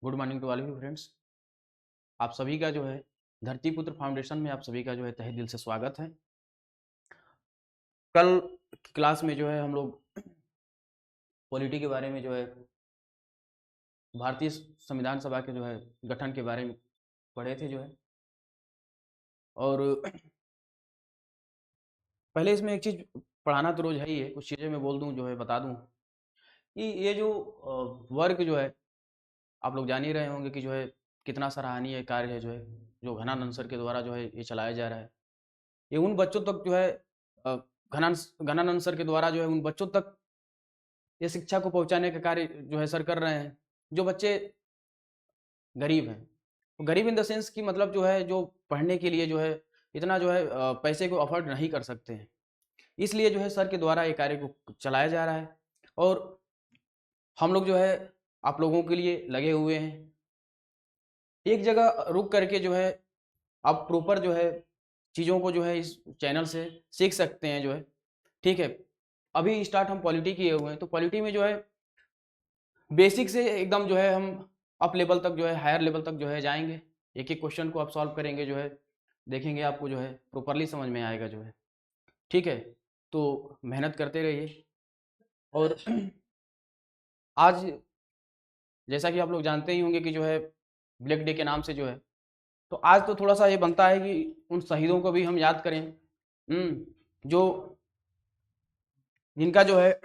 Good morning to all of you friends. आप सभी का जो है धरती पुत्र फाउंडेशन में आप सभी का जो है तहे दिल से स्वागत है। कल की क्लास में जो है हम लोग पॉलिटी के बारे में जो है भारतीय संविधान सभा के जो है गठन के बारे में पढ़े थे जो है। और पहले इसमें एक चीज़ पढ़ाना तो रोज़ है ही है, कुछ चीज़ें मैं बोल दूं जो है बता दूं कि ये जो वर्क जो है आप लोग जान ही रहे होंगे कि जो है कितना सराहनीय कार्य है जो है जो घनानंद सर के द्वारा जो है ये चलाया जा रहा है। ये उन बच्चों तक जो है अ, घनानंद सर के द्वारा जो है उन बच्चों तक ये शिक्षा को पहुंचाने का कार्य जो है सर कर रहे हैं जो बच्चे गरीब हैं। तो गरीब इन द सेंस कि मतलब जो है जो पढ़ने के लिए जो है इतना जो है पैसे को अफोर्ड नहीं कर सकते हैं, इसलिए जो है सर के द्वारा ये कार्य को चलाया जा रहा है। और हम लोग जो है आप लोगों के लिए लगे हुए हैं। एक जगह रुक करके जो है आप प्रॉपर जो है चीज़ों को जो है इस चैनल से सीख सकते हैं जो है। ठीक है, अभी स्टार्ट हम पॉलिटी किए हुए हैं तो पॉलिटी में जो है बेसिक से एकदम जो है हम अप लेवल तक जो है हायर लेवल तक जो है जाएंगे। एक एक क्वेश्चन को आप सॉल्व करेंगे जो है, देखेंगे आपको जो है प्रॉपरली समझ में आएगा जो है। ठीक है, तो मेहनत करते रहिए। और आज जैसा कि आप लोग जानते ही होंगे कि जो है ब्लैक डे के नाम से जो है, तो आज तो थोड़ा सा ये बनता है कि उन शहीदों को भी हम याद करें। जो जिनका जो है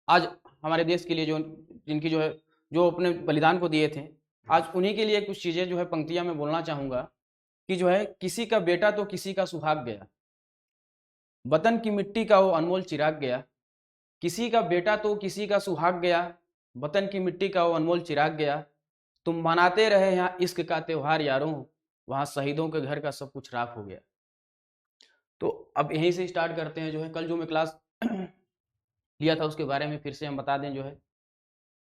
आज हमारे देश के लिए जो जिनकी जो है जो अपने बलिदान को दिए थे, आज उन्हीं के लिए कुछ चीज़ें जो है पंक्तियां मैं बोलना चाहूँगा कि जो है किसी का बेटा तो किसी का सुहाग गया, वतन की मिट्टी का वो अनमोल चिराग गया। किसी का बेटा तो किसी का सुहाग गया, वतन की मिट्टी का वो अनमोल चिराग गया। तुम मनाते रहे यहाँ इश्क का त्योहार यारों, वहाँ शहीदों के घर का सब कुछ राख हो गया। तो अब यहीं से स्टार्ट करते हैं जो है। कल जो मैं क्लास लिया था उसके बारे में फिर से हम बता दें जो है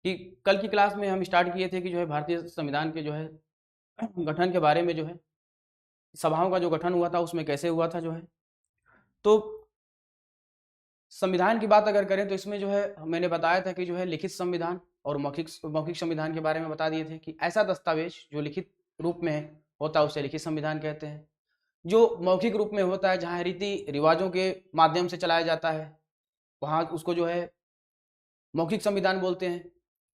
कि कल की क्लास में हम स्टार्ट किए थे कि जो है भारतीय संविधान के जो है गठन के बारे में जो है, सभाओं का जो गठन हुआ था उसमें कैसे हुआ था जो है। तो संविधान की बात अगर करें तो इसमें जो है मैंने बताया था कि जो है लिखित संविधान और मौखिक मौखिक संविधान के बारे में बता दिए थे कि ऐसा दस्तावेज जो लिखित रूप में होता है उसे लिखित संविधान कहते हैं। जो मौखिक रूप में होता है जहाँ रीति रिवाजों के माध्यम से चलाया जाता है वहाँ उसको जो है मौखिक संविधान बोलते हैं।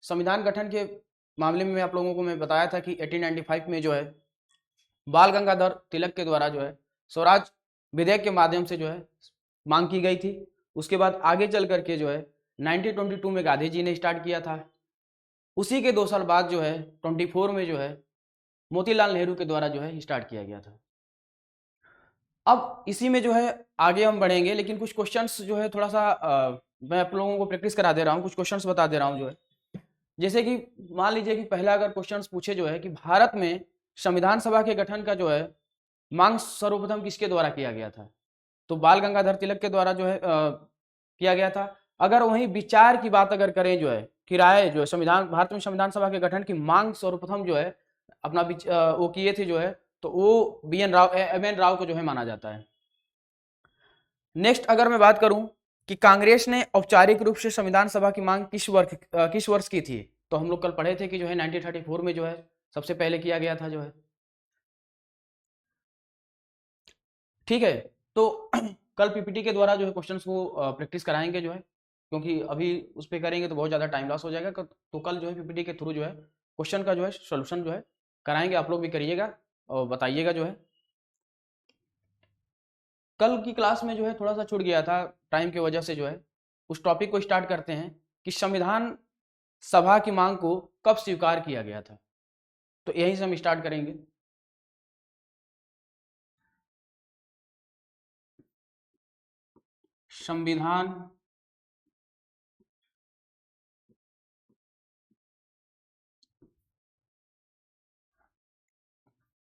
संविधान गठन के मामले में आप लोगों को मैं बताया था कि 1895 में जो है बाल गंगाधर तिलक के द्वारा जो है स्वराज विधेयक के माध्यम से जो है मांग की गई थी। उसके बाद आगे चल करके जो है 1922 में गांधी जी ने स्टार्ट किया था। उसी के 2 साल बाद जो है 24 में जो है मोतीलाल नेहरू के द्वारा जो है स्टार्ट किया गया था। अब इसी में जो है आगे हम बढ़ेंगे, लेकिन कुछ क्वेश्चंस जो है थोड़ा सा मैं आप लोगों को प्रैक्टिस करा दे रहा हूँ, कुछ क्वेश्चंस बता दे रहा हूँ जो है। जैसे कि मान लीजिए कि पहला अगर क्वेश्चंस पूछे जो है कि भारत में संविधान सभा के गठन का जो है मांग सर्वप्रथम किसके द्वारा किया गया था, तो बाल गंगाधर तिलक के द्वारा जो है किया गया था। अगर वहीं विचार की बात अगर करें जो है कि राय जो है संविधान भारत में संविधान सभा के गठन की मांग सर्वप्रथम जो है अपना वो किए थे जो है, तो वो BN राव MN राव को जो है माना जाता है। नेक्स्ट अगर मैं बात करूं कि कांग्रेस ने औपचारिक रूप से संविधान सभा की मांग किस वर्ष की थी, तो हम लोग कल पढ़े थे कि जो है 1934 में जो है सबसे पहले किया गया था जो है। ठीक है, तो कल PPT के द्वारा जो है क्वेश्चंस को प्रैक्टिस कराएंगे जो है, क्योंकि अभी उस पर करेंगे तो बहुत ज़्यादा टाइम लॉस हो जाएगा। तो कल जो है PPT के थ्रू जो है क्वेश्चन का जो है सोल्यूशन जो है कराएंगे, आप लोग भी करिएगा और बताइएगा जो है। कल की क्लास में जो है थोड़ा सा छूट गया था टाइम की वजह से जो है। उस टॉपिक को स्टार्ट करते हैं कि संविधान सभा की मांग को कब स्वीकार किया गया था, तो यहीं से हम स्टार्ट करेंगे। संविधान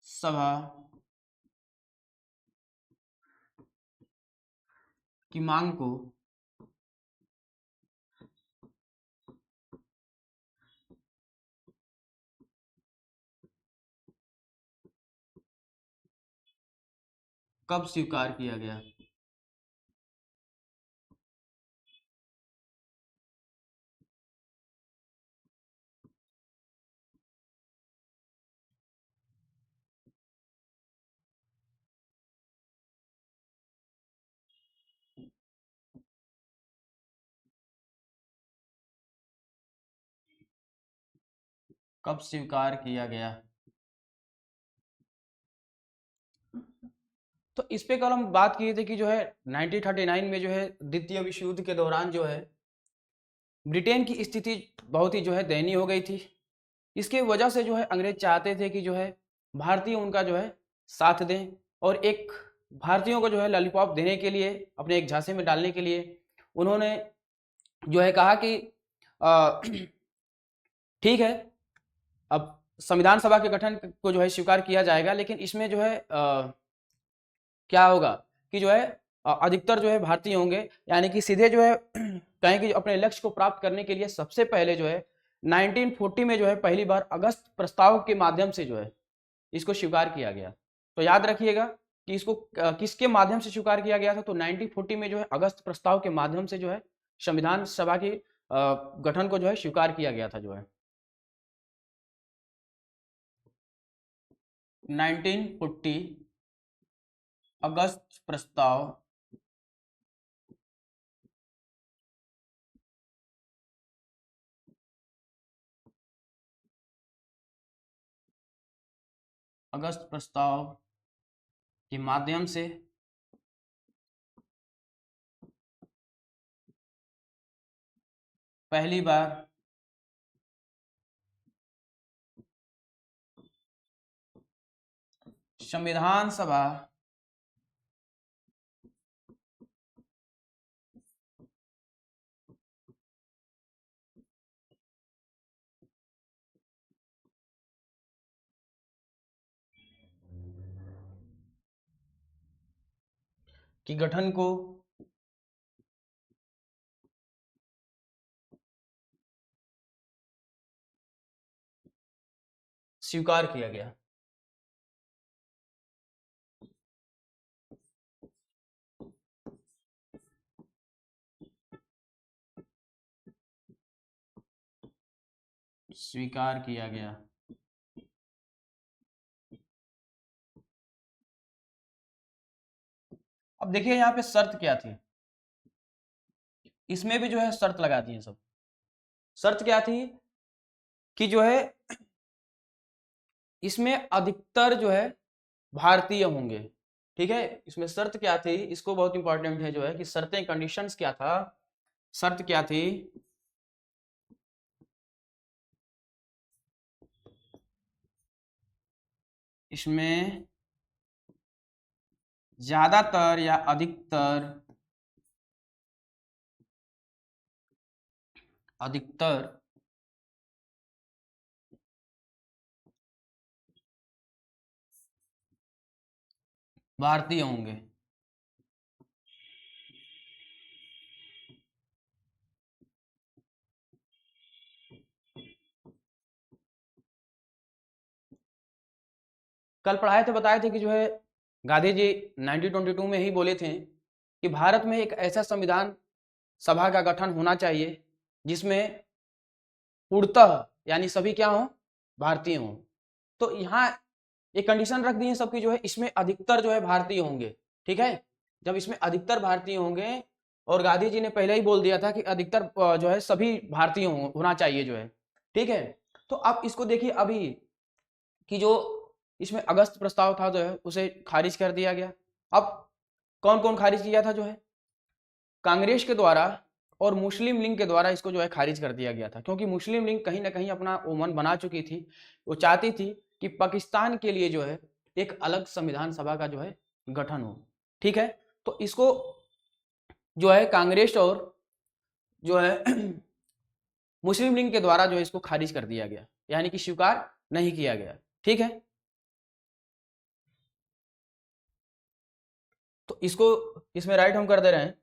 सभा की मांग को कब स्वीकार किया गया। कब स्वीकार किया गया? तो इस पे कल हम बात किए थे कि जो है 1939 में जो है द्वितीय विश्व युद्ध के दौरान जो है ब्रिटेन की स्थिति बहुत ही जो है दयनीय हो गई थी। इसके वजह से जो है अंग्रेज चाहते थे कि जो है भारतीय उनका जो है साथ दें और एक भारतीयों को जो है लॉलीपॉप देने के लिए अपने एक झांसे में डालने के लिए उन्होंने जो है कहा कि अ, ठीक है, अब संविधान सभा के गठन को जो है स्वीकार किया जाएगा, लेकिन इसमें जो है क्या होगा कि जो है अधिकतर जो है भारतीय होंगे, यानी कि सीधे जो है कहें कि अपने लक्ष्य को प्राप्त करने के लिए सबसे पहले जो है 1940 में जो है पहली बार अगस्त प्रस्ताव के माध्यम से जो है इसको स्वीकार किया गया। तो याद रखिएगा कि इसको किसके माध्यम से स्वीकार किया गया था, तो 1940 में जो है अगस्त प्रस्ताव के माध्यम से जो है संविधान सभा के गठन को जो है स्वीकार किया गया था। जो है 1940 अगस्त प्रस्ताव अगस्त प्रस्ताव के माध्यम से पहली बार संविधान सभा की गठन को स्वीकार किया गया। स्वीकार किया गया। अब देखिए यहाँ पे शर्त क्या थी, इसमें भी जो है शर्त लगा दी है सब। शर्त क्या थी कि जो है इसमें अधिकतर जो है भारतीय होंगे। ठीक है, इसमें शर्त क्या थी, इसको बहुत इंपॉर्टेंट है जो है कि शर्तें, कंडीशंस क्या था, शर्त क्या थी, इसमें ज्यादातर या अधिकतर अधिकतर भारतीय होंगे। कल पढ़ाए थे, बताए थे कि जो है गांधी जी 1922 में ही बोले थे कि भारत में एक ऐसा संविधान सभा का गठन होना चाहिए जिसमें पूर्णतः यानी सभी क्या हो, भारतीय हों। तो यहाँ एक कंडीशन रख दी है सबकी जो है इसमें अधिकतर जो है भारतीय होंगे। ठीक है, जब इसमें अधिकतर भारतीय होंगे और गांधी जी ने पहले ही बोल दिया था कि अधिकतर जो है सभी भारतीय होना चाहिए जो है। ठीक है, तो अब इसको देखिए अभी कि जो इसमें अगस्त प्रस्ताव था जो है उसे खारिज कर दिया गया। अब कौन कौन खारिज किया था, जो है कांग्रेस के द्वारा और मुस्लिम लीग के द्वारा इसको जो है खारिज कर दिया गया था, क्योंकि मुस्लिम लीग कहीं ना कहीं अपना वो मन बना चुकी थी। वो चाहती थी कि पाकिस्तान के लिए जो है एक अलग संविधान सभा का जो है गठन हो। ठीक है, तो इसको जो है कांग्रेस और जो है मुस्लिम लीग के द्वारा जो है इसको खारिज कर दिया गया, यानी कि स्वीकार नहीं किया गया। ठीक है, तो इसको इसमें राइट हम कर दे रहे हैं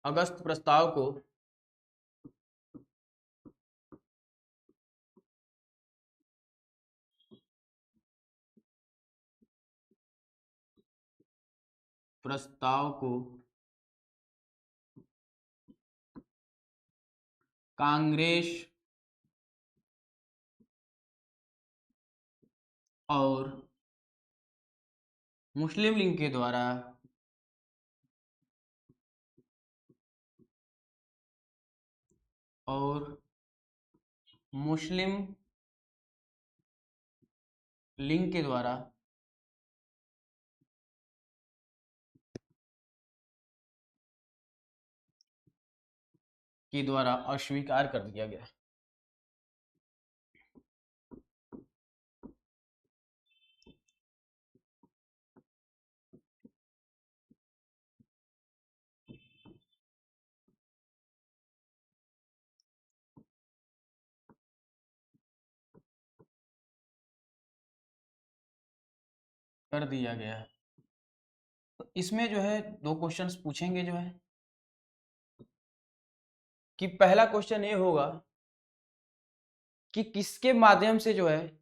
अगस्त प्रस्ताव को प्रस्ताव को कांग्रेस और मुस्लिम लीग के द्वारा और मुस्लिम लीग के द्वारा अस्वीकार कर दिया गया। कर दिया गया है। तो इसमें जो है दो क्वेश्चंस पूछेंगे जो है कि पहला क्वेश्चन ये होगा कि किसके माध्यम से जो है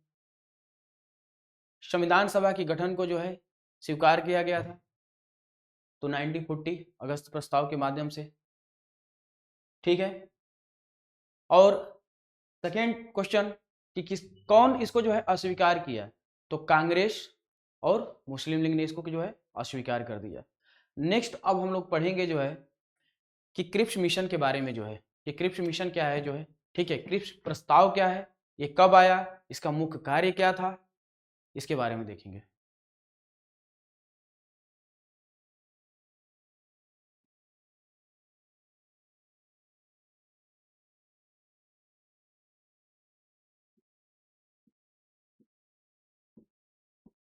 संविधान सभा के गठन को जो है स्वीकार किया गया था। तो 1940 अगस्त प्रस्ताव के माध्यम से। ठीक है। और सेकेंड क्वेश्चन कि कौन इसको जो है अस्वीकार किया। तो कांग्रेस और मुस्लिम लीग ने इसको जो है अस्वीकार कर दिया। नेक्स्ट अब हम लोग पढ़ेंगे जो है कि क्रिप्स मिशन के बारे में जो है कि क्रिप्स मिशन क्या है जो है। ठीक है। क्रिप्स प्रस्ताव क्या है, ये कब आया, इसका मुख्य कार्य क्या था, इसके बारे में देखेंगे।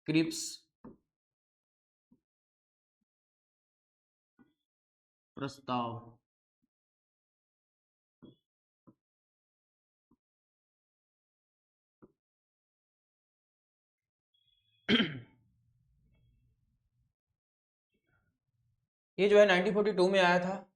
क्रिप्स प्रस्ताव ये जो है 1942 में आया था।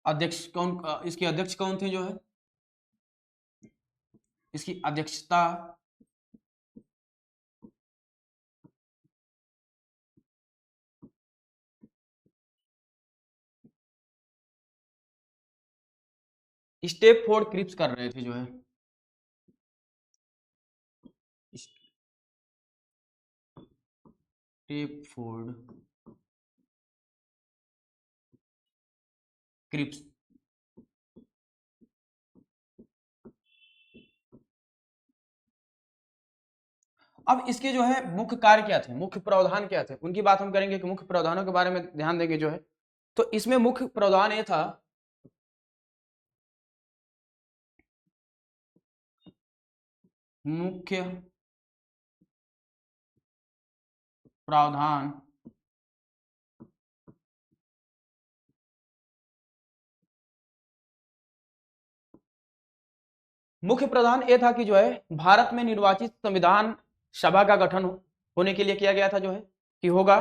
अध्यक्ष कौन, इसके अध्यक्ष कौन थे जो है, इसकी अध्यक्षता स्टेप फोर्ड क्रिप्स कर रहे थे जो है। Stafford Cripps. अब इसके जो है मुख्य कार्य क्या थे, मुख्य प्रावधान क्या थे, उनकी बात हम करेंगे कि मुख्य प्रावधानों के बारे में ध्यान देंगे जो है। तो इसमें मुख्य प्रावधान ये था मुख्य प्रावधान मुख्य प्रावधान ये था कि जो है भारत में निर्वाचित संविधान सभा का गठन होने के लिए किया गया था जो है कि होगा।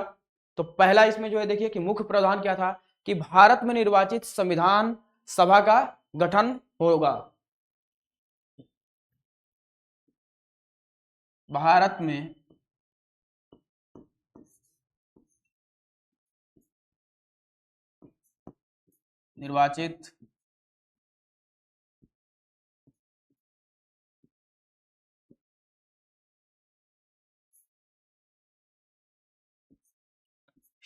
तो पहला इसमें जो है देखिए कि मुख्य प्रावधान क्या था कि भारत में निर्वाचित संविधान सभा का गठन होगा। भारत में निर्वाचित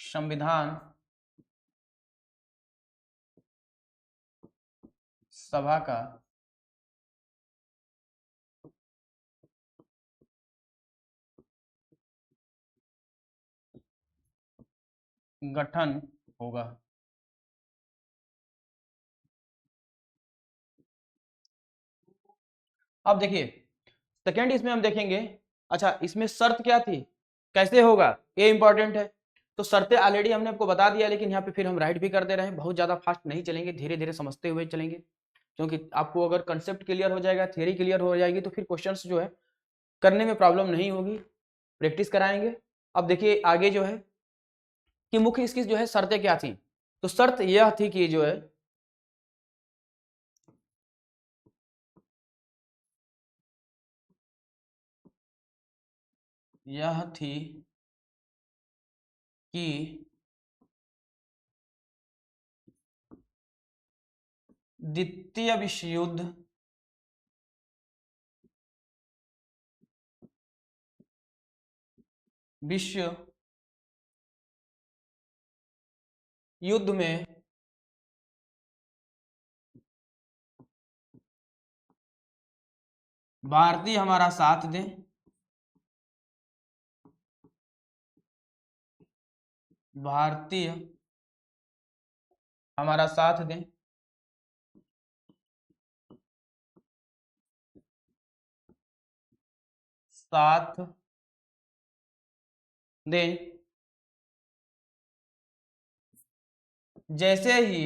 संविधान सभा का गठन होगा। अब देखिए सेकेंड इसमें हम देखेंगे। अच्छा इसमें शर्त क्या थी, कैसे होगा, ये इंपॉर्टेंट है। तो शर्तें ऑलरेडी हमने आपको बता दिया, लेकिन यहाँ पे फिर हम राइट भी कर दे रहे हैं। बहुत ज्यादा फास्ट नहीं चलेंगे, धीरे धीरे समझते हुए चलेंगे, क्योंकि आपको अगर कंसेप्ट क्लियर हो जाएगा, थियरी क्लियर हो जाएगी, तो फिर क्वेश्चंस जो है करने में प्रॉब्लम नहीं होगी, प्रैक्टिस कराएंगे। अब देखिए आगे जो है कि मुख्य इसकी जो है शर्तें क्या थी। तो शर्त यह थी कि जो है यह थी कि द्वितीय विश्व युद्ध में भारतीय हमारा साथ दें, भारतीय हमारा साथ दें, साथ दें, जैसे ही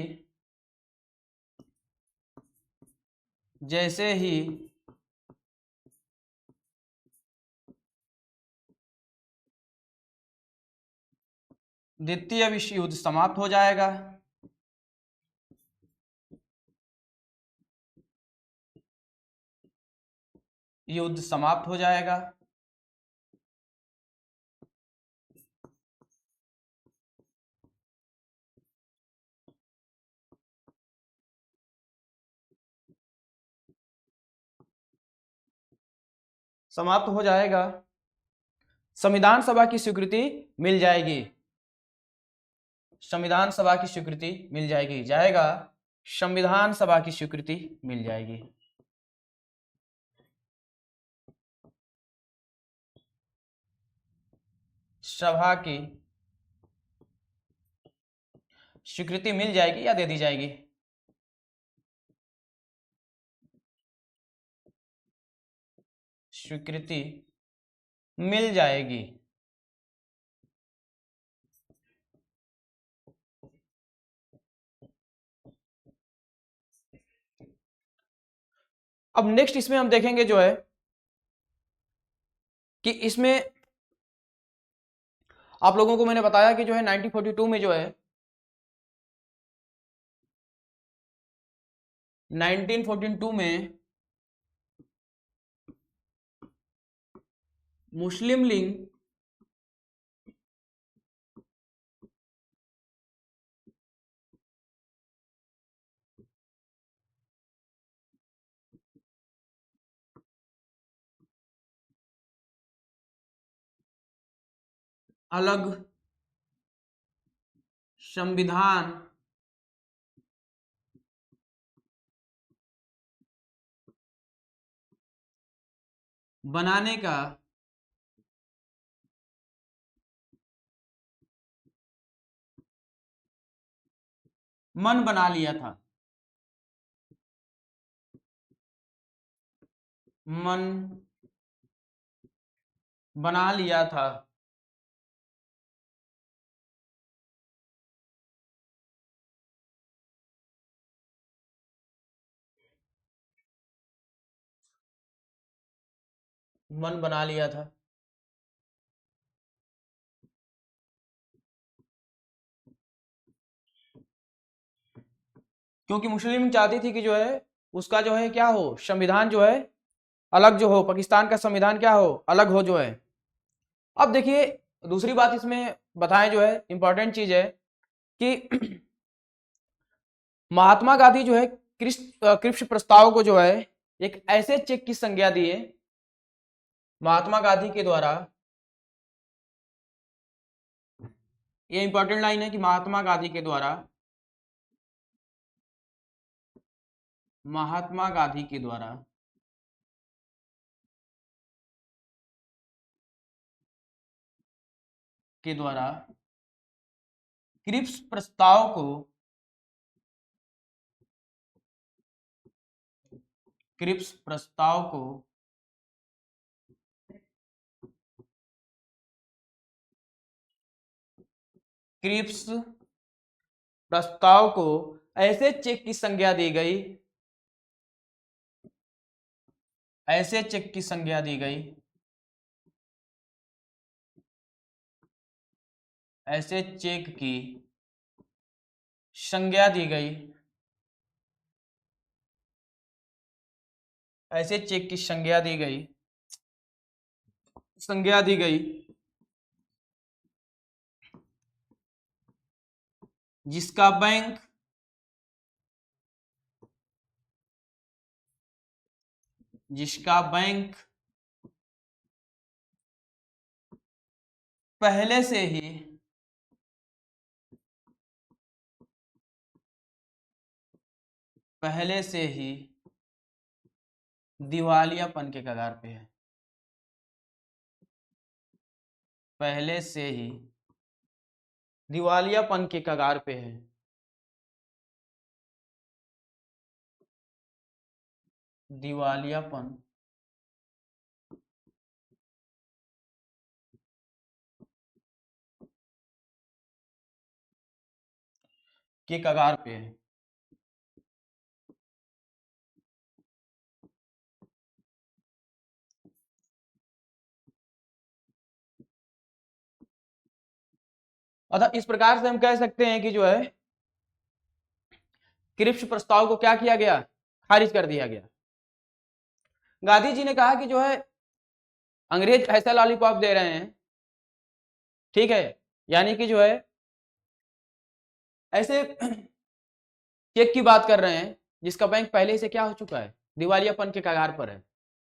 द्वितीय विश्व युद्ध समाप्त हो जाएगा, युद्ध समाप्त हो जाएगा, समाप्त हो जाएगा, संविधान सभा की स्वीकृति मिल जाएगी, संविधान सभा की स्वीकृति मिल जाएगी, जाएगा, संविधान सभा की स्वीकृति मिल जाएगी। सभा की स्वीकृति मिल जाएगी या दे दी जाएगी? स्वीकृति मिल जाएगी। अब नेक्स्ट इसमें हम देखेंगे जो है कि इसमें आप लोगों को मैंने बताया कि जो है 1942 में जो है 1942 में मुस्लिम लीग अलग संविधान बनाने का मन बना लिया था, मन बना लिया था, मन बना लिया था, क्योंकि मुस्लिम लीग चाहती थी कि जो है उसका जो है क्या हो, संविधान जो है अलग जो हो, पाकिस्तान का संविधान क्या हो, अलग हो जो है। अब देखिए दूसरी बात इसमें बताएं जो है इंपॉर्टेंट चीज है कि महात्मा गांधी जो है क्रिप्स प्रस्ताव को जो है एक ऐसे चेक की संज्ञा दिए, महात्मा गांधी के द्वारा, ये इंपॉर्टेंट लाइन है कि महात्मा गांधी के द्वारा, महात्मा गांधी के द्वारा क्रिप्स प्रस्ताव को, क्रिप्स प्रस्ताव को क्रिप्स प्रस्ताव को ऐसे चेक की संज्ञा दी गई, ऐसे चेक की संज्ञा दी गई, ऐसे चेक की संज्ञा दी गई, ऐसे चेक की संज्ञा दी गई, संज्ञा दी गई जिसका बैंक पहले से ही दिवालियापन के कगार पे है, पहले से ही दिवालियापन के कगार पे है। दिवालियापन के कगार पे है। अतः इस प्रकार से हम कह सकते हैं कि जो है क्रिप्स प्रस्ताव को क्या किया गया, खारिज कर दिया गया। गांधी जी ने कहा कि जो है अंग्रेज ऐसा लॉलीपॉप दे रहे हैं, ठीक है, यानी कि जो है ऐसे चेक की बात कर रहे हैं जिसका बैंक पहले से क्या हो चुका है, दिवालियापन के कगार पर है,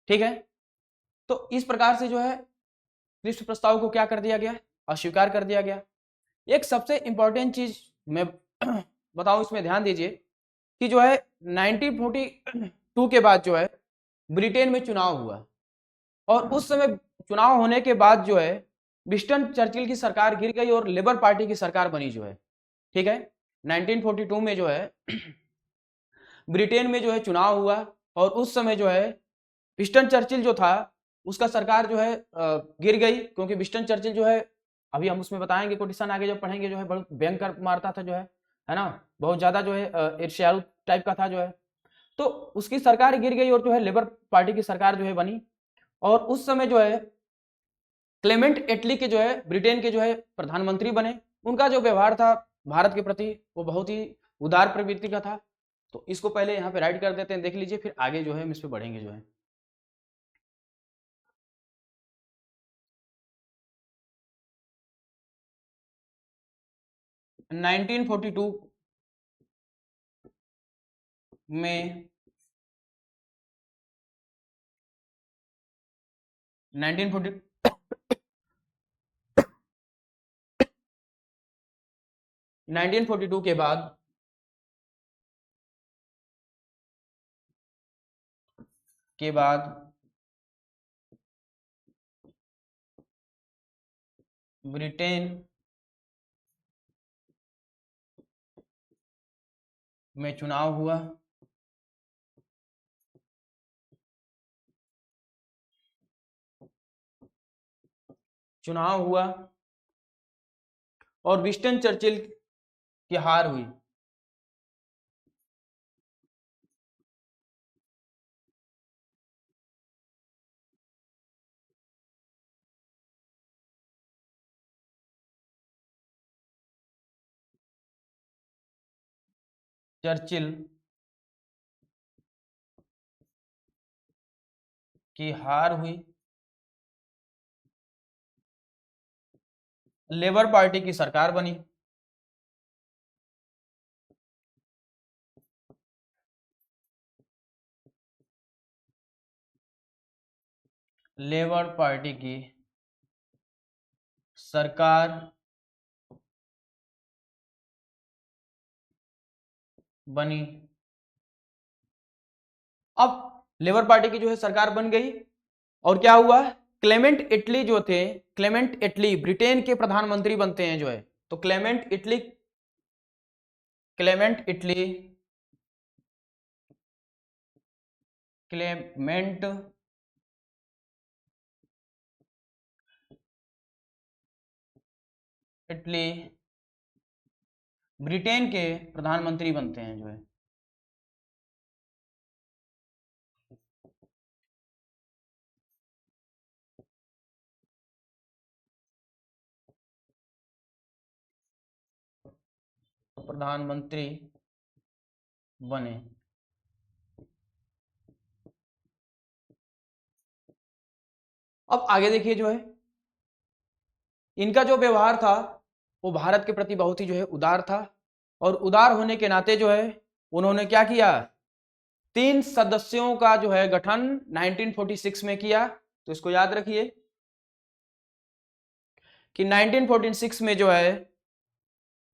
ठीक है। तो इस प्रकार से जो है क्रिप्स प्रस्ताव को क्या कर दिया गया, अस्वीकार कर दिया गया। एक सबसे इंपॉर्टेंट चीज मैं बताऊं, इसमें ध्यान दीजिए कि जो है 1942 के बाद जो है ब्रिटेन में चुनाव हुआ, और उस समय चुनाव होने के बाद जो है विंस्टन चर्चिल की सरकार गिर गई और लेबर पार्टी की सरकार बनी जो है, ठीक है। 1942 में जो है ब्रिटेन में जो है चुनाव हुआ, और उस समय जो है विंस्टन चर्चिल जो था उसका सरकार जो है गिर गई, क्योंकि विंस्टन चर्चिल जो है, अभी हम उसमें बताएंगे कोटेशन आगे जब पढ़ेंगे, जो है बहुत भयंकर मारता था जो है ना, बहुत ज्यादा जो है ईर्ष्यालु टाइप का था जो है। तो उसकी सरकार गिर गई और जो है लेबर पार्टी की सरकार जो है बनी, और उस समय जो है क्लेमेंट एटली के जो है ब्रिटेन के जो है प्रधानमंत्री बने। उनका जो व्यवहार था भारत के प्रति वो बहुत ही उदार प्रवृत्ति का था। तो इसको पहले यहाँ पे राइट कर देते हैं, देख लीजिए, फिर आगे जो है हम इस पे बढ़ेंगे जो है। नाइनटीन फोर्टी टू में 1940 1942 के बाद ब्रिटेन में चुनाव हुआ, और विंस्टन चर्चिल की हार हुई। चर्चिल की हार हुई, लेबर पार्टी की सरकार बनी। लेबर पार्टी की सरकार बनी। अब लेबर पार्टी की जो है सरकार बन गई, और क्या हुआ, क्लेमेंट इटली जो थे, क्लेमेंट इटली ब्रिटेन के प्रधानमंत्री बनते हैं जो है। तो Clement Italy Clement Italy Britain के प्रधानमंत्री बनते हैं जो है। प्रधानमंत्री बने। अब आगे देखिए जो है इनका जो व्यवहार था वो भारत के प्रति बहुत ही जो है उदार था, और उदार होने के नाते जो है उन्होंने क्या किया, 3 सदस्यों का जो है गठन 1946 में किया। तो इसको याद रखिए कि 1946 में जो है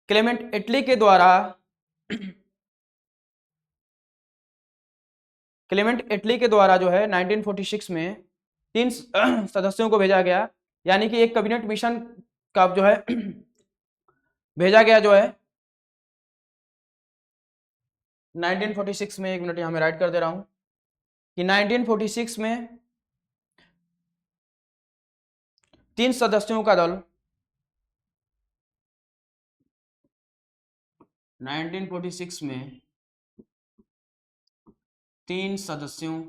क्लेमेंट एटली के द्वारा क्लेमेंट एटली के द्वारा जो है 1946 में 3 सदस्यों को भेजा गया, यानी कि एक कैबिनेट मिशन का जो है भेजा गया जो है 1946 में। 1 मिनट यहां मैं राइट कर दे रहा हूं कि 1946 में 3 सदस्यों का दल 1946 में 3 सदस्यों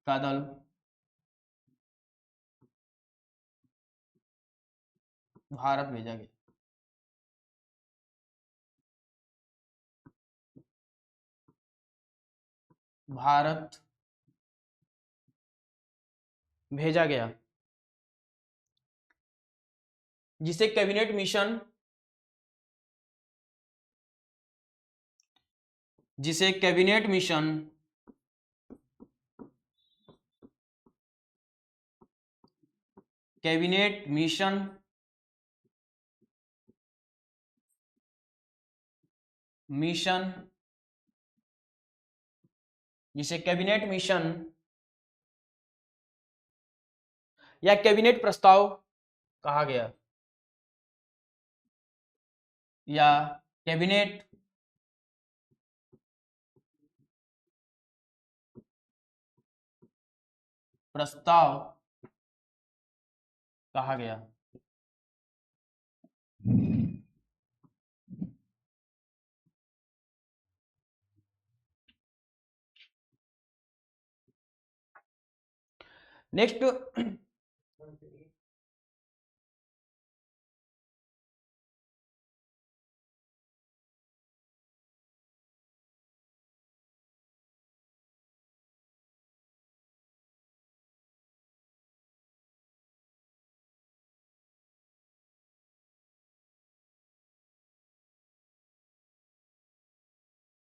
का दल भारत भेजा गया। भारत भेजा गया, जिसे कैबिनेट मिशन, जिसे cabinet mission cabinet mission mission जिसे कैबिनेट मिशन या कैबिनेट प्रस्ताव कहा गया, या कैबिनेट प्रस्ताव कहा गया। नेक्स्ट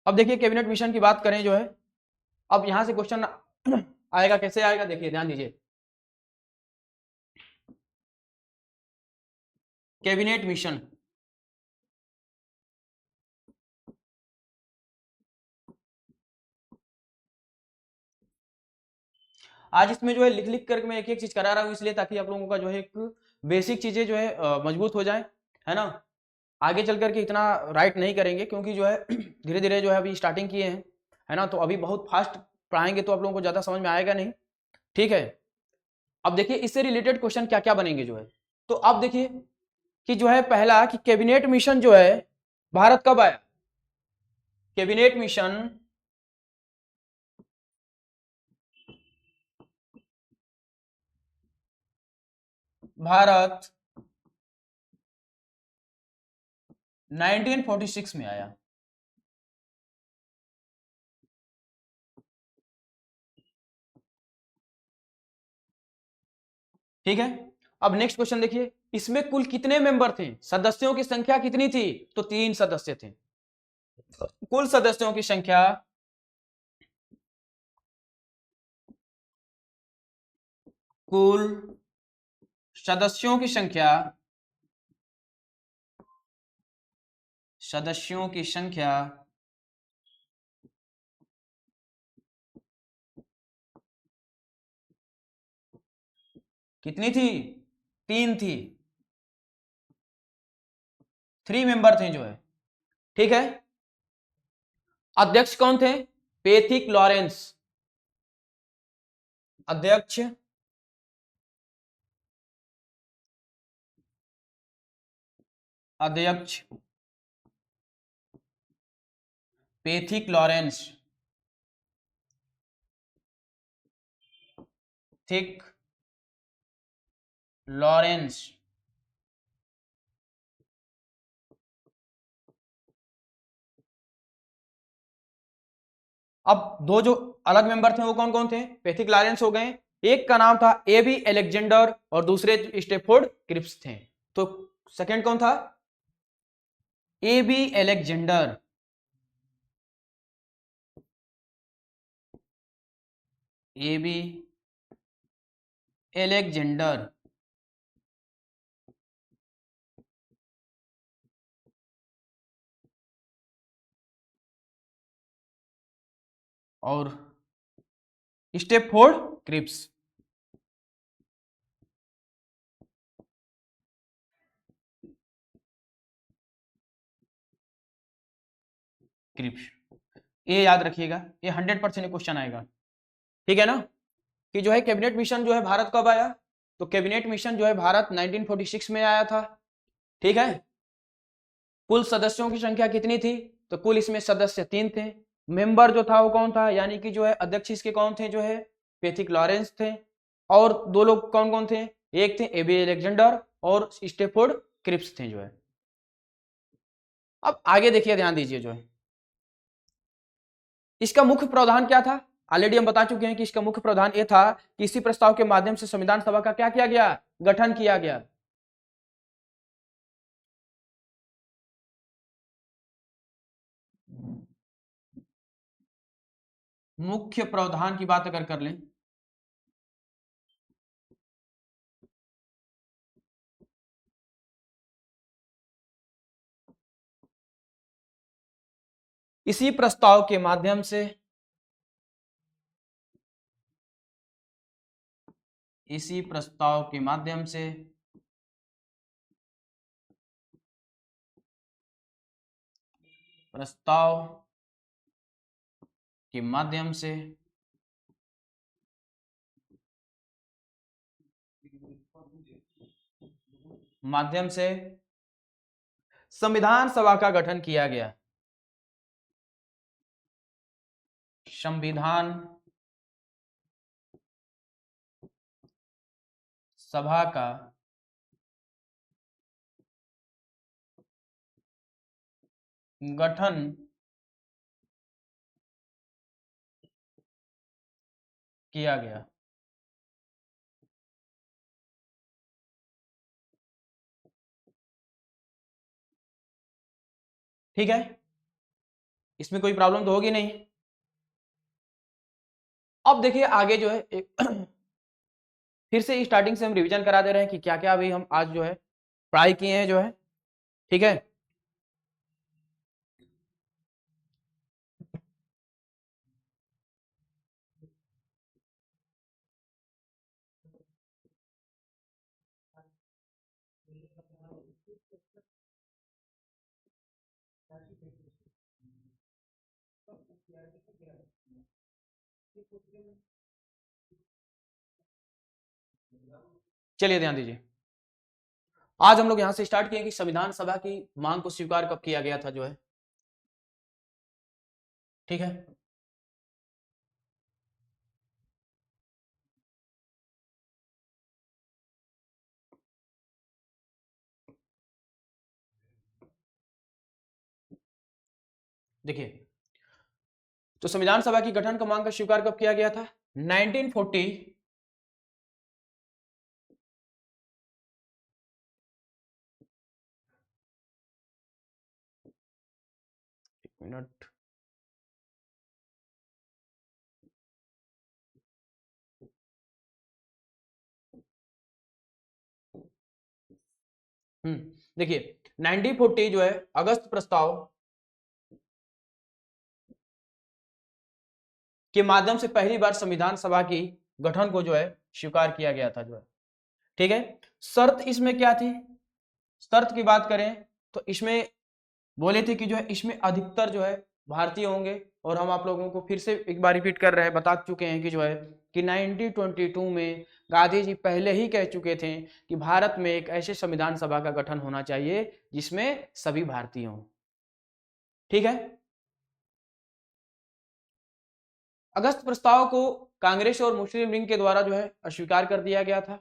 अब देखिए कैबिनेट मिशन की बात करें जो है, अब यहां से क्वेश्चन आएगा, कैसे आएगा देखिए ध्यान दीजिए। कैबिनेट मिशन, आज इसमें जो है लिख लिख कर मैं एक एक चीज करा रहा हूं, इसलिए ताकि आप लोगों का जो है एक बेसिक चीजें जो है मजबूत हो जाए, है ना। आगे चल करके इतना राइट नहीं करेंगे, क्योंकि जो है धीरे धीरे जो है अभी स्टार्टिंग किए हैं, है ना। तो अभी बहुत फास्ट पढ़ाएंगे तो आप लोगों को ज्यादा समझ में आएगा नहीं, ठीक है। अब देखिए इससे रिलेटेड क्वेश्चन क्या क्या बनेंगे जो है, तो अब देखिए कि जो है पहला कि कैबिनेट मिशन जो है भारत कब आया। कैबिनेट मिशन भारत 1946 में आया, ठीक है। अब नेक्स्ट क्वेश्चन देखिए, इसमें कुल कितने मेंबर थे, सदस्यों की संख्या कितनी थी, तो 3 सदस्य थे। कुल सदस्यों की संख्या कुल सदस्यों की संख्या सदस्यों की संख्या कितनी थी, 3 थी, 3 मेंबर थे जो है, ठीक है। अध्यक्ष कौन थे, पैथिक लॉरेंस, अध्यक्ष अध्यक्ष पैथिक लॉरेंस, थिक लॉरेंस। अब दो जो अलग मेंबर थे वो कौन कौन थे, पैथिक लॉरेंस हो गए, एक का नाम था एबी अलेक्जेंडर और दूसरे स्टेफोर्ड क्रिप्स थे। तो सेकंड कौन था, एबी अलेक्जेंडर, एबी अलेक्जेंडर और स्टेफोर्ड क्रिप्स। क्रिप्स ये याद रखिएगा, ये 100% क्वेश्चन आएगा, ठीक है ना। कि जो है कैबिनेट मिशन जो है भारत कब आया, तो कैबिनेट मिशन जो है भारत 1946 में आया था, ठीक है। कुल सदस्यों की संख्या कितनी थी, तो कुल इसमें सदस्य 3 थे। मेंबर जो था वो कौन था, यानी कि जो है अध्यक्ष इसके कौन थे, जो है पैथिक लॉरेंस थे, और दो लोग कौन कौन थे, एक थे एबी अलेक्जेंडर और स्टेफोर्ड क्रिप्स थे जो है। अब आगे देखिए, ध्यान दीजिए, जो है इसका मुख्य प्रावधान क्या था, ऑलरेडी हम बता चुके हैं कि इसका मुख्य प्रावधान यह था कि इसी प्रस्ताव के माध्यम से संविधान सभा का क्या किया गया, गठन किया गया। मुख्य प्रावधान की बात अगर कर लें, इसी प्रस्ताव के माध्यम से, इसी प्रस्ताव के माध्यम से प्रस्ताव के माध्यम से संविधान सभा का गठन किया गया, संविधान सभा का गठन किया गया। ठीक है, इसमें कोई प्रॉब्लम तो होगी नहीं। अब देखिए आगे जो है एक फिर से स्टार्टिंग से हम रिवीजन करा दे रहे हैं कि क्या क्या अभी हम आज जो है पढ़ाई किए हैं जो है, ठीक है। चलिए ध्यान दीजिए, आज हम लोग यहां से स्टार्ट किए कि संविधान सभा की मांग को स्वीकार कब किया गया था जो है, ठीक है। देखिए, तो संविधान सभा की गठन का मांग का स्वीकार कब किया गया था, 1940 मिनट, देखिए 1940 जो है अगस्त प्रस्ताव के माध्यम से पहली बार संविधान सभा की गठन को जो है स्वीकार किया गया था जो है, ठीक है। शर्त इसमें क्या थी, शर्त की बात करें तो इसमें बोले थे कि जो है इसमें अधिकतर जो है भारतीय होंगे, और हम आप लोगों को फिर से एक बार रिपीट कर रहे हैं, बता चुके हैं कि जो है कि 1922 में गांधी जी पहले ही कह चुके थे कि भारत में एक ऐसे संविधान सभा का गठन होना चाहिए जिसमें सभी भारतीय हों, ठीक है। अगस्त प्रस्ताव को कांग्रेस और मुस्लिम लीग के द्वारा जो है अस्वीकार कर दिया गया था,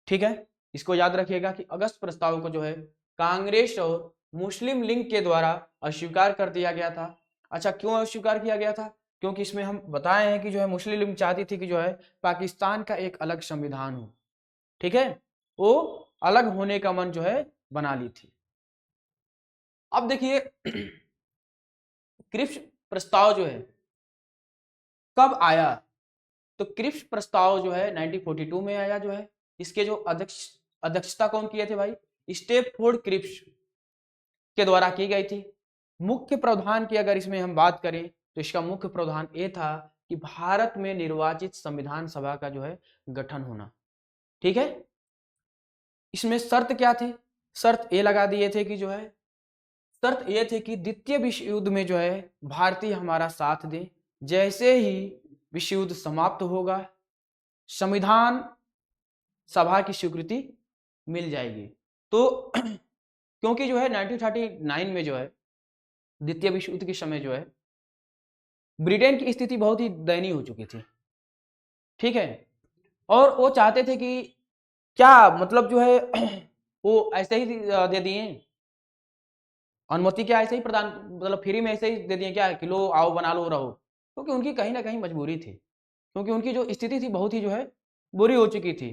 ठीक है। इसको याद रखिएगा कि अगस्त प्रस्ताव को जो है कांग्रेस और मुस्लिम लीग के द्वारा अस्वीकार कर दिया गया था। अच्छा, क्यों अस्वीकार किया गया था, क्योंकि इसमें हम बताए हैं कि जो है मुस्लिम लीग चाहती थी कि जो है पाकिस्तान का एक अलग संविधान हो, ठीक है, वो अलग होने का मन जो है बना ली थी। अब देखिए क्रिप्स प्रस्ताव जो है कब आया, तो क्रिप्स प्रस्ताव जो है 1942 में आया जो है। इसके जो अध्यक्षता कौन किए थे भाई, स्टैमफोर्ड क्रिप्स के द्वारा की गई थी। मुख्य प्रावधान की अगर इसमें हम बात करें तो इसका मुख्य प्रावधान ये था कि भारत में निर्वाचित संविधान सभा का जो है गठन होना, ठीक है। इसमें शर्त क्या थी, शर्त ये लगा दिए थे कि जो है शर्त ये थे कि द्वितीय विश्व युद्ध में जो है भारतीय हमारा साथ दे, जैसे ही विश्व युद्ध समाप्त होगा संविधान सभा की स्वीकृति मिल जाएगी। तो क्योंकि जो है 1939 में जो है द्वितीय विश्व युद्ध के समय जो है ब्रिटेन की स्थिति बहुत ही दयनीय हो चुकी थी, ठीक है, और वो चाहते थे कि क्या मतलब जो है वो ऐसे ही दे दिए अनुमति, क्या ऐसे ही प्रदान मतलब फ्री में ऐसे ही दे दिए क्या कि लो आओ बना लो रहो, क्योंकि उनकी कहीं ना कहीं मजबूरी थी, क्योंकि उनकी जो स्थिति थी बहुत ही जो है बुरी हो चुकी थी।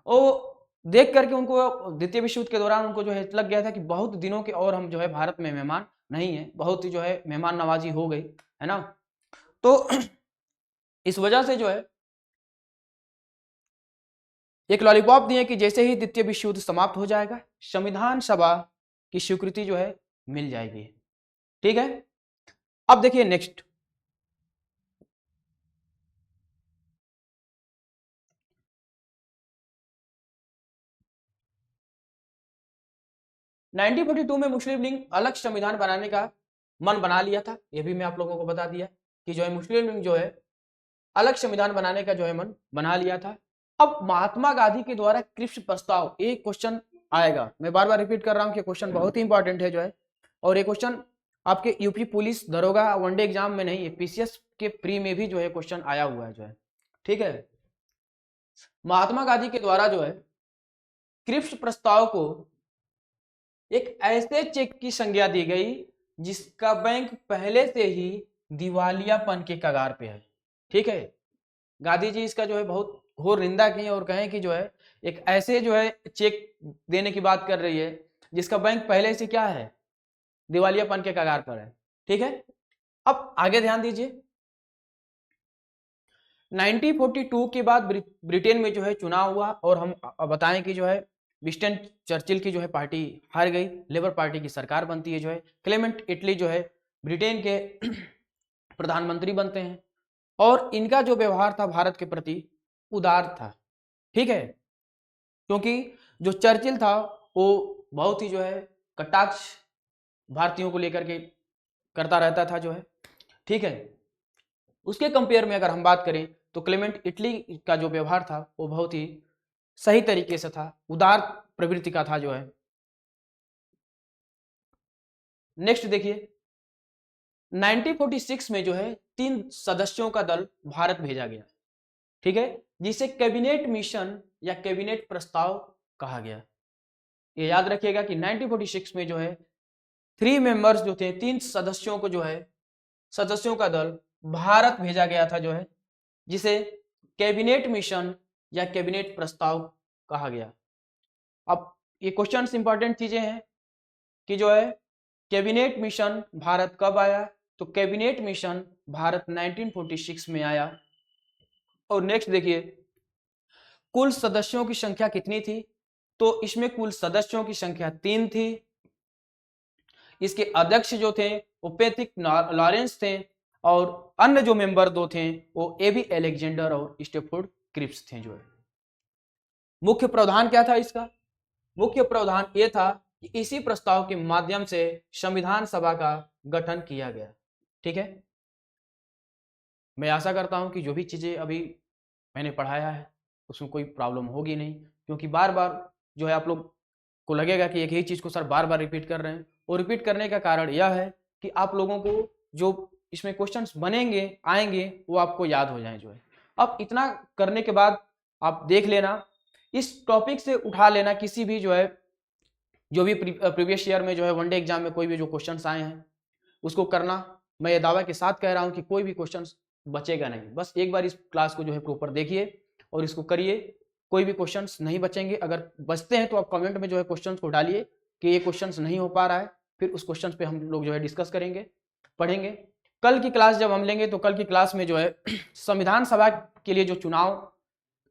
और देख करके उनको द्वितीय विश्व युद्ध के दौरान उनको जो है लग गया था कि बहुत दिनों के और हम जो है भारत में मेहमान नहीं है, बहुत ही जो है मेहमान नवाजी हो गई है ना। तो इस वजह से जो है एक लॉलीपॉप दिए कि जैसे ही द्वितीय विश्व युद्ध समाप्त हो जाएगा संविधान सभा की स्वीकृति जो है मिल जाएगी, ठीक है। अब देखिए नेक्स्ट, नाइनटीन 1942 में मुस्लिम लीग अलग संविधान बनाने का मन बना लिया था। यह भी मैं आप लोगों को बता दिया कि जो है मुस्लिम लीग जो है अलग संविधान बनाने का जो है मन बना लिया था। अब महात्मा गांधी के द्वारा क्रिप्स प्रस्ताव, एक क्वेश्चन आएगा, मैं बार बार रिपीट कर रहा हूं कि क्वेश्चन बहुत ही इंपॉर्टेंट है जो है, और ये क्वेश्चन आपके यूपी पुलिस दरोगा वनडे एग्जाम में नहीं, पीसीएस के प्री में भी जो है क्वेश्चन आया हुआ है जो है, ठीक है। महात्मा गांधी के द्वारा जो है क्रिप्स प्रस्ताव को एक ऐसे चेक की संज्ञा दी गई जिसका बैंक पहले से ही दिवालियापन के कगार पे है, ठीक है। गांधी जी इसका जो है बहुत घोर निंदा की और कहें कि जो है एक ऐसे जो है चेक देने की बात कर रही है जिसका बैंक पहले से क्या है, दिवालियापन के कगार पर है, ठीक है। अब आगे ध्यान दीजिए, 1942 के बाद ब्रिटेन में जो है चुनाव हुआ और हम बताएं कि जो है विंस्टन चर्चिल की जो है पार्टी हार गई, लेबर पार्टी की सरकार बनती है जो है, क्लेमेंट इटली जो है ब्रिटेन के प्रधानमंत्री बनते हैं और इनका जो व्यवहार था भारत के प्रति उदार था, ठीक है, क्योंकि जो चर्चिल था वो बहुत ही जो है कटाक्ष भारतीयों को लेकर के करता रहता था जो है, ठीक है। उसके कंपेयर में अगर हम बात करें तो क्लेमेंट इटली का जो व्यवहार था वो बहुत ही सही तरीके से था, उदार प्रवृत्ति का था जो है। नेक्स्ट देखिए 1946 में जो है 3 सदस्यों का दल भारत भेजा गया, ठीक है, जिसे कैबिनेट मिशन या कैबिनेट प्रस्ताव कहा गया। ये याद रखिएगा कि 1946 में जो है 3 मेंबर्स जो थे, 3 सदस्यों को जो है सदस्यों का दल भारत भेजा गया था जो है, जिसे कैबिनेट मिशन या कैबिनेट प्रस्ताव कहा गया। अब ये क्वेश्चन इंपॉर्टेंट चीजें हैं कि जो है कैबिनेट मिशन भारत कब आया, तो कैबिनेट मिशन भारत 1946 में आया। और नेक्स्ट देखिए कुल सदस्यों की संख्या कितनी थी, तो इसमें कुल सदस्यों की संख्या 3 थी। इसके अध्यक्ष जो थे वो पैट्रिक लॉरेंस थे और अन्य जो मेंबर 2 थे वो एबी अलेक्जेंडर और स्टैमफोर्ड क्रिप्स थे जो है। मुख्य प्रावधान क्या था इसका, मुख्य प्रावधान ये था कि इसी प्रस्ताव के माध्यम से संविधान सभा का गठन किया गया, ठीक है। मैं आशा करता हूं कि जो भी चीजें अभी मैंने पढ़ाया है उसमें कोई प्रॉब्लम होगी नहीं, क्योंकि बार बार जो है आप लोग को लगेगा कि एक ही चीज को सर बार बार रिपीट कर रहे हैं, और रिपीट करने का कारण यह है कि आप लोगों को जो इसमें क्वेश्चंस बनेंगे आएंगे वो आपको याद हो जाए जो है। अब इतना करने के बाद आप देख लेना, इस टॉपिक से उठा लेना किसी भी जो है जो भी प्रीवियस ईयर में जो है वनडे एग्जाम में कोई भी जो क्वेश्चंस आए हैं उसको करना। मैं ये दावा के साथ कह रहा हूं कि कोई भी क्वेश्चंस बचेगा नहीं। बस एक बार इस क्लास को जो है प्रॉपर देखिए और इसको करिए, कोई भी क्वेश्चंस नहीं बचेंगे। अगर बचते हैं तो आप कमेंट में जो है क्वेश्चंस को डालिए कि ये क्वेश्चंस नहीं हो पा रहा है, फिर उस क्वेश्चंस पे हम लोग जो है डिस्कस करेंगे, पढ़ेंगे। कल की क्लास जब हम लेंगे तो कल की क्लास में जो है संविधान सभा के लिए जो चुनाव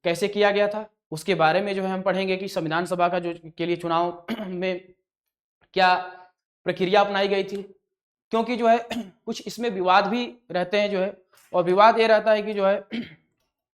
कैसे किया गया था उसके बारे में जो है हम पढ़ेंगे कि संविधान सभा का जो के लिए चुनाव में क्या प्रक्रिया अपनाई गई थी, क्योंकि जो है कुछ इसमें विवाद भी रहते हैं जो है, और विवाद ये रहता है कि जो है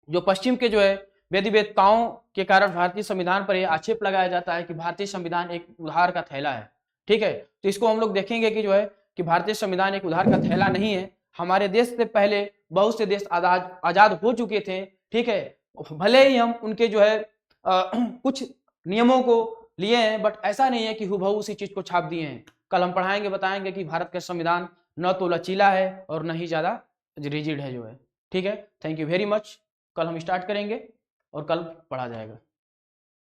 जो पश्चिम के जो है वेदिवेदताओं के कारण भारतीय संविधान पर यह आक्षेप लगाया जाता है कि भारतीय संविधान एक उधार का थैला है। ठीक है, तो इसको हम लोग देखेंगे कि जो है कि भारतीय संविधान एक उधार का थैला नहीं है। हमारे देश से पहले बहुत से देश आजाद हो चुके थे। ठीक है, भले ही हम उनके जो है कुछ नियमों को लिए हैं, बट ऐसा नहीं है कि हुबहू उसी चीज को छाप दिए हैं। कल हम पढ़ाएंगे, बताएंगे कि भारत का संविधान न तो लचीला है और न ही ज्यादा रिजिड है जो है। ठीक है, थैंक यू वेरी मच। कल हम स्टार्ट करेंगे और कल पढ़ा जाएगा।